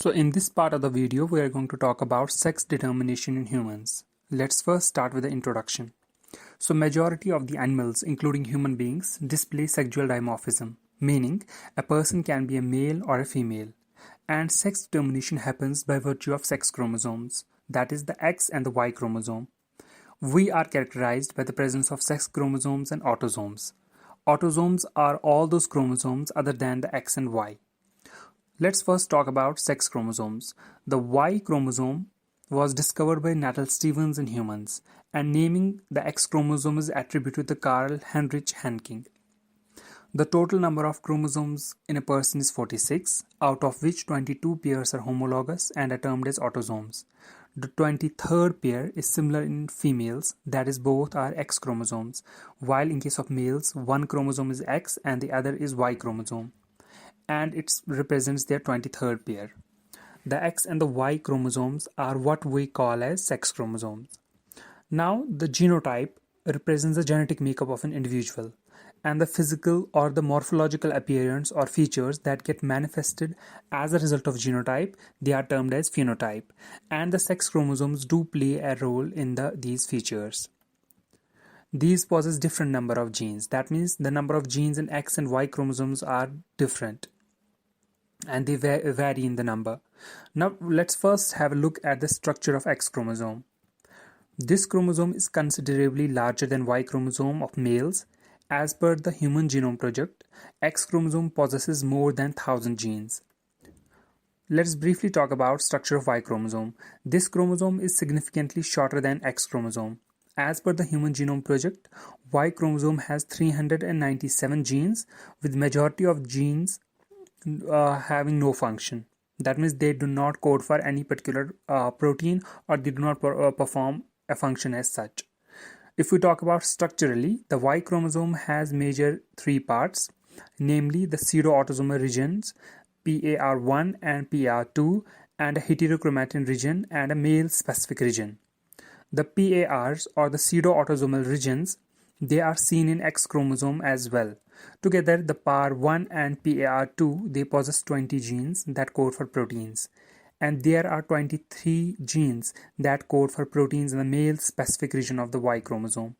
So in this part of the video, we are going to talk about sex determination in humans. Let's first start with the introduction. So majority of the animals, including human beings, display sexual dimorphism, meaning a person can be a male or a female. And sex determination happens by virtue of sex chromosomes, that is the X and the Y chromosome. We are characterized by the presence of sex chromosomes and autosomes. Autosomes are all those chromosomes other than the X and Y. Let's first talk about sex chromosomes. The Y chromosome was discovered by Natal Stevens in humans, and naming the X chromosome is attributed to Carl Heinrich Hanking. The total number of chromosomes in a person is 46, out of which 22 pairs are homologous and are termed as autosomes. The 23rd pair is similar in females, that is both are X chromosomes, while in case of males, one chromosome is X and the other is Y chromosome, and it represents their 23rd pair. The X and the Y chromosomes are what we call as sex chromosomes. Now, the genotype represents the genetic makeup of an individual, and the physical or the morphological appearance or features that get manifested as a result of genotype, they are termed as phenotype, and the sex chromosomes do play a role in these features. These possess different number of genes. That means the number of genes in X and Y chromosomes are different, and they vary in the number. Now let's first have a look at the structure of X chromosome. This chromosome is considerably larger than Y chromosome of males. As per the Human Genome Project, X chromosome possesses more than 1000 genes. Let's briefly talk about structure of Y chromosome. This chromosome is significantly shorter than X chromosome. As per the Human Genome Project, Y chromosome has 397 genes, with majority of genes having no function. That means they do not code for any particular protein, or they do not perform a function as such. If we talk about structurally, the Y chromosome has major three parts, namely the pseudo-autosomal regions PAR1 and PAR2, and a heterochromatin region and a male-specific region. The PARs, or the pseudo-autosomal regions, they are seen in X chromosome as well. Together, the PAR1 and PAR2, they possess 20 genes that code for proteins. And there are 23 genes that code for proteins in the male-specific region of the Y chromosome.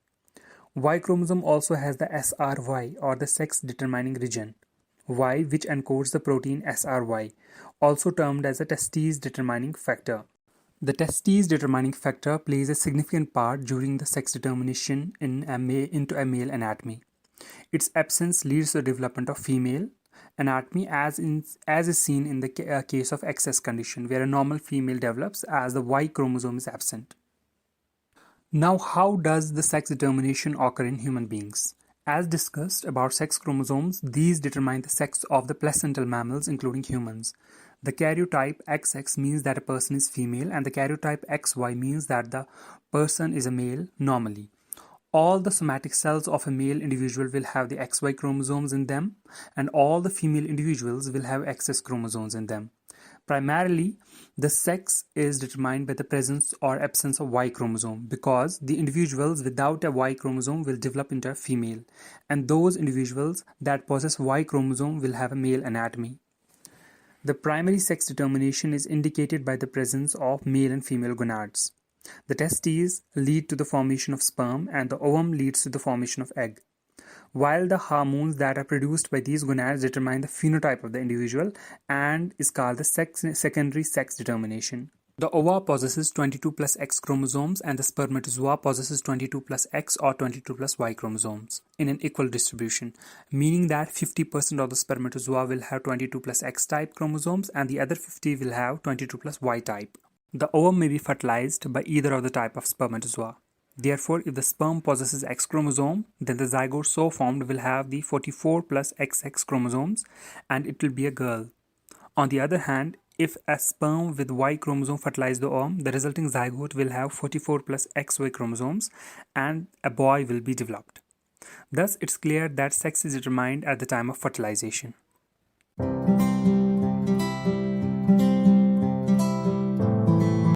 Y chromosome also has the SRY, or the sex-determining region, Y, which encodes the protein SRY, also termed as a testes-determining factor. The testes-determining factor plays a significant part during the sex determination into a male anatomy. Its absence leads to the development of female anatomy, as is seen in the case of excess condition, where a normal female develops as the Y chromosome is absent. Now, how does the sex determination occur in human beings? As discussed about sex chromosomes, these determine the sex of the placental mammals, including humans. The karyotype XX means that a person is female, and the karyotype XY means that the person is a male normally. All the somatic cells of a male individual will have the XY chromosomes in them, and all the female individuals will have XX chromosomes in them. Primarily, the sex is determined by the presence or absence of Y chromosome, because the individuals without a Y chromosome will develop into a female, and those individuals that possess Y chromosome will have a male anatomy. The primary sex determination is indicated by the presence of male and female gonads. The testes lead to the formation of sperm, and the ovum leads to the formation of egg, while the hormones that are produced by these gonads determine the phenotype of the individual and is called the secondary sex determination. The ova possesses 22 plus X chromosomes, and the spermatozoa possesses 22 plus X or 22 plus Y chromosomes in an equal distribution, meaning that 50% of the spermatozoa will have 22 plus X type chromosomes and the other 50 will have 22 plus Y type. The ovum may be fertilized by either of the type of spermatozoa. Therefore, if the sperm possesses X chromosome, then the zygote so formed will have the 44 plus XX chromosomes, and it will be a girl. On the other hand, if a sperm with Y chromosome fertilizes the ovum, the resulting zygote will have 44 plus XY chromosomes, and a boy will be developed. Thus, it's clear that sex is determined at the time of fertilization.